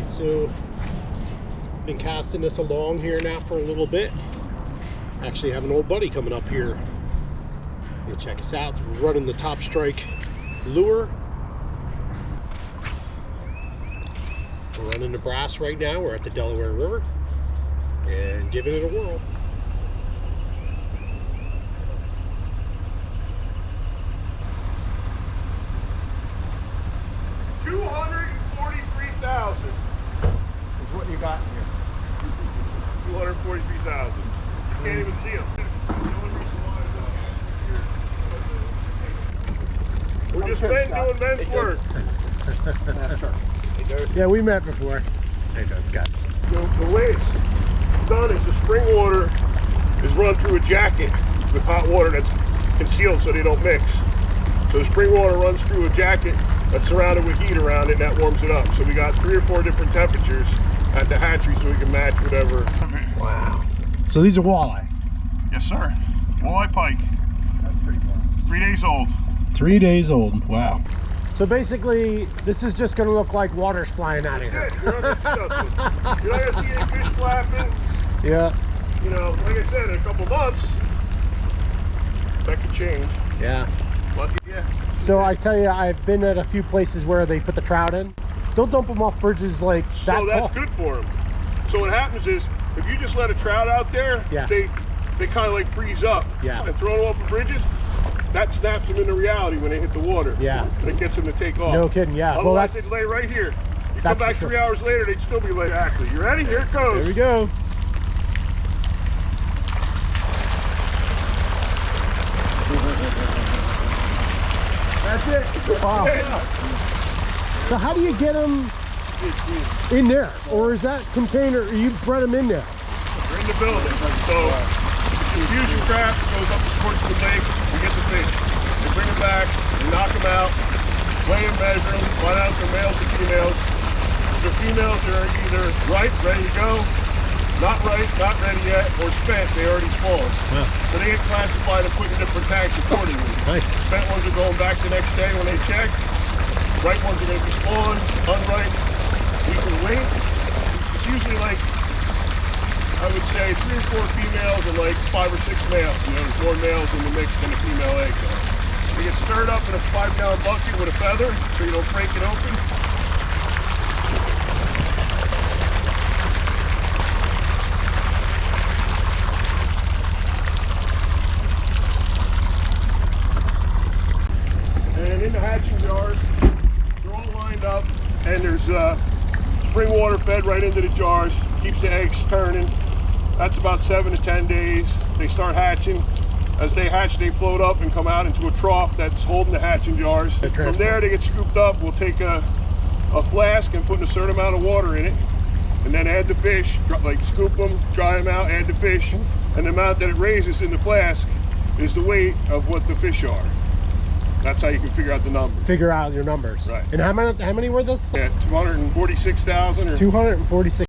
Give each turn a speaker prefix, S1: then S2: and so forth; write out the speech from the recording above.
S1: Alright, so been casting this along here now for a little bit. Actually have an old buddy coming up here. You'll check us out. We're running the Top Strike lure. We're running the brass right now. We're at the Delaware River and giving it a whirl.
S2: $243,000 is what you got in here. 243,000. You can't even see them. We're just men doing men's work.
S1: Yeah, we met before.
S3: Hey, Scott.
S2: The way it's done is the spring water is run through a jacket with hot water that's concealed so they don't mix. So the spring water runs through a jacket that's surrounded with heat around it, and that warms it up. So we got 3 or 4 different temperatures at the hatchery so we can match whatever.
S1: Wow. So these are walleye?
S2: Yes, sir. Walleye pike.
S3: That's pretty cool.
S2: 3 days old.
S1: 3 days old. Wow. So basically, this is just going to look like water's flying out of here.
S2: You're not going to see any fish flapping.
S1: Yeah.
S2: You know, like I said, in a couple months, that could change.
S1: Yeah.
S2: Lucky, yeah.
S1: So I tell you, I've been at a few places where they put the trout in. Don't dump them off bridges like that.
S2: So that's good for them. So what happens is, if you just let a trout out there,
S1: yeah,
S2: they kind of like freeze up.
S1: Yeah.
S2: And throw them off the bridges, that snaps them into reality when they hit the water.
S1: Yeah.
S2: And it gets them to take off.
S1: No kidding, yeah.
S2: Otherwise,
S1: Well, that's,
S2: they'd lay right here. You come
S1: that's
S2: back
S1: for
S2: 3
S1: sure.
S2: hours later, they'd still be laid. Exactly. You ready? Here it goes.
S1: There we go.
S2: That's it.
S1: Wow. So how do you get them in there? Or is that container, you bred them in there?
S2: They're in the building. So the fusion craft goes up the squirt to the lake, we get the fish. They bring them back, we knock them out, weigh and measure them, find out if they're males or females. If they're females, they're either ripe, ready to go, not ripe, not ready yet, or spent, they already spawned.
S1: Wow.
S2: So they get classified and put in different tanks accordingly.
S1: Nice.
S2: Spent ones are going back the next day when they check. Ripe ones are going to be spawned, unripe, we can wait. It's usually like, I would say 3 or 4 females and like 5 or 6 males. You know, there's more males in the mix than a female egg. They get stirred up in a 5-gallon bucket with a feather so you don't break it open. And in the hatching jars, they're all lined up, and there's spring water fed right into the jars, keeps the eggs turning. That's about 7 to 10 days. They start hatching. As they hatch, they float up and come out into a trough that's holding the hatching jars. From there, they get scooped up. We'll take a flask and put a certain amount of water in it, and then add the fish, like scoop them, dry them out, add the fish, and the amount that it raises in the flask is the weight of what the fish are. That's how you can figure out the number.
S1: Figure out your numbers.
S2: Right.
S1: And how many were this?
S2: Yeah, 246,000 or
S1: 246.